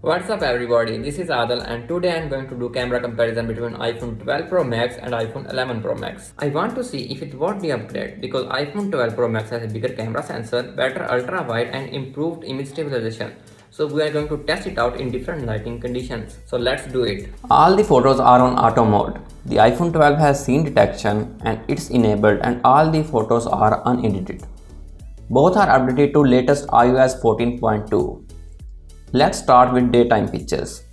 What's up everybody, this is Adil and today I'm going to do camera comparison between iPhone 12 Pro Max and iPhone 11 Pro Max. I want to see if it worth the upgrade because iPhone 12 Pro Max has a bigger camera sensor, better ultra wide and improved image stabilization. So we are going to test it out in different lighting conditions. So let's do it. All the photos are on auto mode. The iPhone 12 has scene detection and it's enabled and all the photos are unedited. Both are updated to latest iOS 14.2. Let's start with daytime pictures.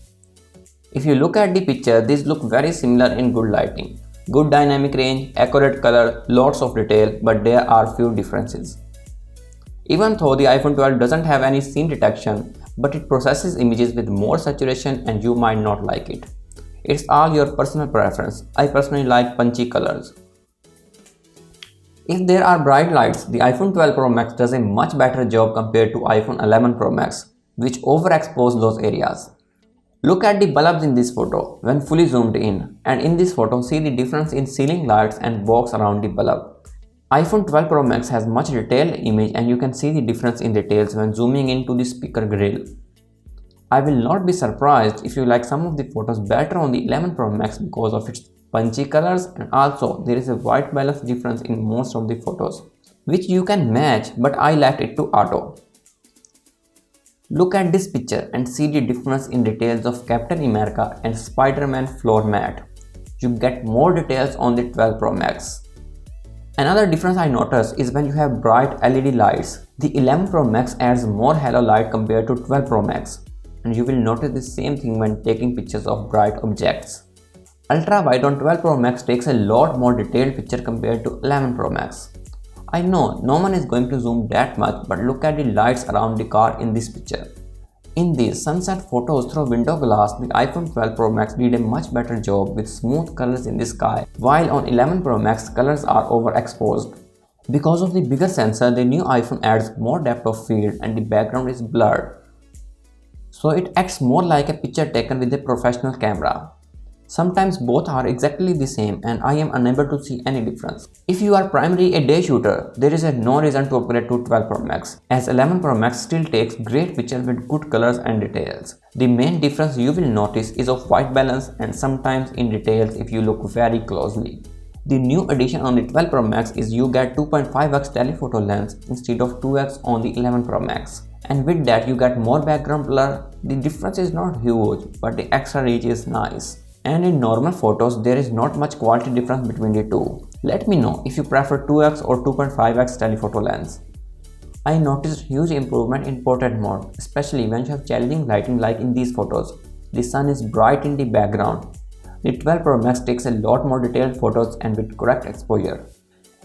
If you look at the picture, these look very similar in good lighting. Good dynamic range, accurate color, lots of detail, but there are few differences. Even though the iPhone 12 doesn't have any scene detection, but it processes images with more saturation and you might not like it. It's all your personal preference. I personally like punchy colors. If there are bright lights, the iPhone 12 Pro Max does a much better job compared to iPhone 11 Pro Max, which overexpose those areas. Look at the bulbs in this photo when fully zoomed in, and in this photo see the difference in ceiling lights and box around the bulb. iPhone 12 Pro Max has much detailed image and you can see the difference in details when zooming into the speaker grill. I will not be surprised if you like some of the photos better on the 11 Pro Max because of its punchy colors, and also there is a white balance difference in most of the photos, which you can match, but I left it to auto. Look at this picture and see the difference in details of Captain America and Spider-Man floor mat. You get more details on the 12 Pro Max. Another difference I noticed is when you have bright LED lights. The 11 Pro Max adds more halo light compared to 12 Pro Max, and you will notice the same thing when taking pictures of bright objects. Ultra wide on 12 Pro Max takes a lot more detailed picture compared to 11 Pro Max. I know no one is going to zoom that much, but look at the lights around the car in this picture. In these sunset photos through window glass, the iPhone 12 Pro Max did a much better job with smooth colors in the sky, while on 11 Pro Max colors are overexposed. Because of the bigger sensor, the new iPhone adds more depth of field and the background is blurred. So it acts more like a picture taken with a professional camera. Sometimes both are exactly the same and I am unable to see any difference. If you are primarily a day shooter, there is no reason to upgrade to 12 Pro Max, as 11 Pro Max still takes great pictures with good colors and details. The main difference you will notice is of white balance and sometimes in details if you look very closely. The new addition on the 12 Pro Max is you get 2.5x telephoto lens instead of 2x on the 11 Pro Max. And with that you get more background blur. The difference is not huge, but the extra reach is nice. And in normal photos, there is not much quality difference between the two. Let me know if you prefer 2x or 2.5x telephoto lens. I noticed huge improvement in portrait mode, especially when you have challenging lighting like in these photos. The sun is bright in the background. The 12 Pro Max takes a lot more detailed photos and with correct exposure.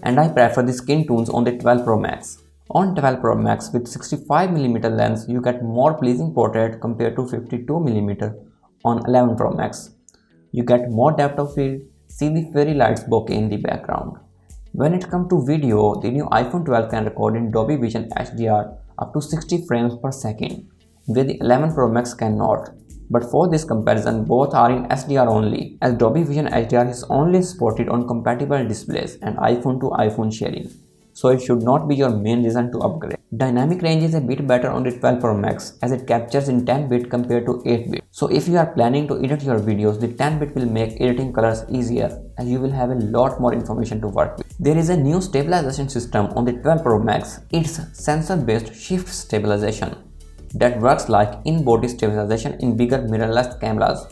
And I prefer the skin tones on the 12 Pro Max. On 12 Pro Max with 65mm lens, you get more pleasing portrait compared to 52mm on 11 Pro Max. You get more depth of field, see the fairy lights bokeh in the background. When it comes to video, the new iPhone 12 can record in Dolby Vision HDR up to 60 frames per second, where the 11 Pro Max cannot. But for this comparison, both are in SDR only, as Dolby Vision HDR is only supported on compatible displays and iPhone to iPhone sharing. So it should not be your main reason to upgrade. Dynamic range is a bit better on the 12 Pro Max as it captures in 10-bit compared to 8-bit. So if you are planning to edit your videos, the 10-bit will make editing colors easier as you will have a lot more information to work with. There is a new stabilization system on the 12 Pro Max. It's sensor-based shift stabilization that works like in-body stabilization in bigger mirrorless cameras.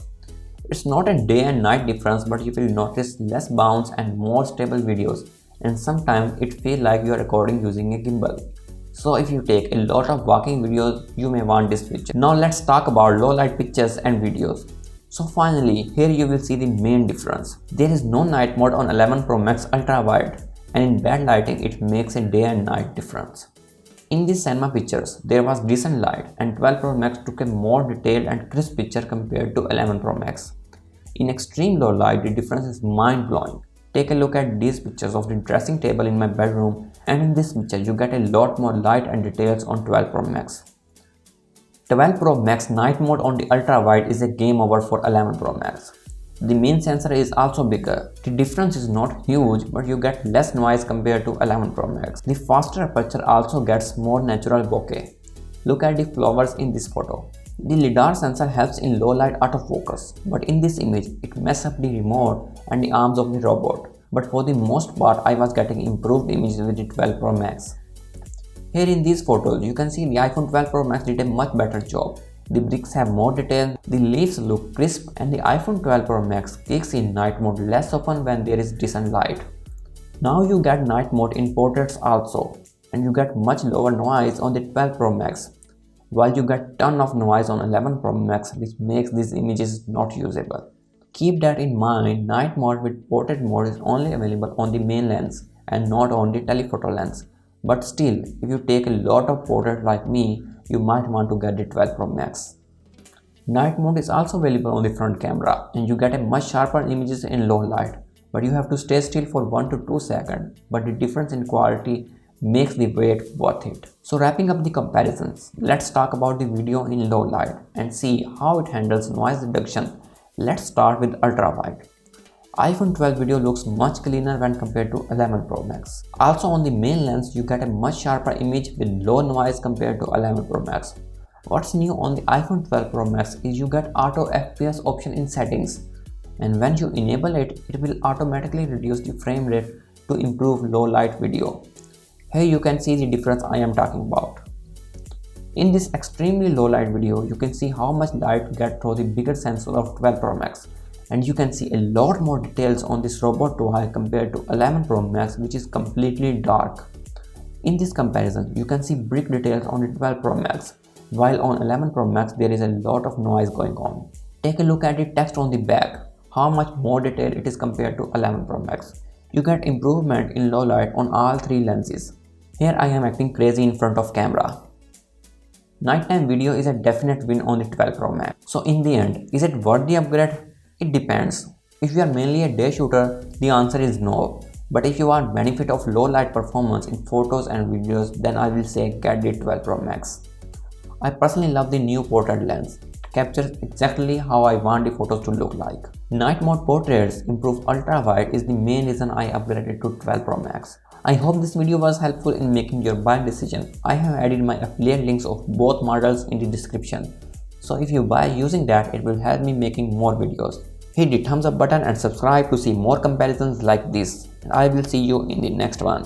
It's not a day and night difference, but you will notice less bounce and more stable videos, and sometimes it feels like you are recording using a gimbal. So if you take a lot of walking videos, you may want this feature. Now let's talk about low light pictures and videos. So finally, here you will see the main difference. There is no night mode on 11 Pro Max ultra wide, and in bad lighting it makes a day and night difference. In these cinema pictures, there was decent light and 12 Pro Max took a more detailed and crisp picture compared to 11 Pro Max. In extreme low light, the difference is mind-blowing. Take a look at these pictures of the dressing table in my bedroom, and in this picture you get a lot more light and details on 12 Pro Max. 12 Pro Max night mode on the ultra wide is a game over for 11 Pro Max. The main sensor is also bigger. The difference is not huge, but you get less noise compared to 11 Pro Max. The faster aperture also gets more natural bokeh. Look at the flowers in this photo. The LiDAR sensor helps in low light autofocus, but in this image it messes up the remote and the arms of the robot. But for the most part I was getting improved images with the 12 Pro Max. Here in these photos you can see the iPhone 12 Pro Max did a much better job. The bricks have more detail, the leaves look crisp, and the iPhone 12 Pro Max kicks in night mode less often when there is decent light. Now you get night mode in portraits also, and you get much lower noise on the 12 Pro Max, while you get ton of noise on 11 Pro Max, which makes these images not usable. Keep that in mind, night mode with portrait mode is only available on the main lens and not on the telephoto lens. But still, if you take a lot of portraits like me, you might want to get the 12 Pro Max. Night mode is also available on the front camera and you get a much sharper images in low light, but you have to stay still for 1 to 2 seconds, but the difference in quality makes the wait worth it. So wrapping up the comparisons, let's talk about the video in low light and see how it handles noise reduction. Let's start with ultra wide. iPhone 12 video looks much cleaner when compared to 11 Pro Max. Also on the main lens, you get a much sharper image with low noise compared to 11 Pro Max. What's new on the iPhone 12 Pro Max is you get auto FPS option in settings, and when you enable it, it will automatically reduce the frame rate to improve low light video. Here you can see the difference I am talking about. In this extremely low light video, you can see how much light get through the bigger sensor of 12 Pro Max. And you can see a lot more details on this robot toy compared to 11 Pro Max, which is completely dark. In this comparison, you can see brick details on the 12 Pro Max, while on 11 Pro Max there is a lot of noise going on. Take a look at the text on the back, how much more detailed it is compared to 11 Pro Max. You get improvement in low light on all 3 lenses. Here I am acting crazy in front of camera. Nighttime video is a definite win on the 12 Pro Max. So in the end, is it worth the upgrade? It depends. If you are mainly a day shooter, the answer is no. But if you want benefit of low light performance in photos and videos, then I will say get the 12 Pro Max. I personally love the new portrait lens. It captures exactly how I want the photos to look like. Night mode portraits improve ultra wide is the main reason I upgraded to 12 Pro Max. I hope this video was helpful in making your buying decision. I have added my affiliate links of both models in the description. So if you buy using that, it will help me making more videos. Hit the thumbs up button and subscribe to see more comparisons like this. I will see you in the next one.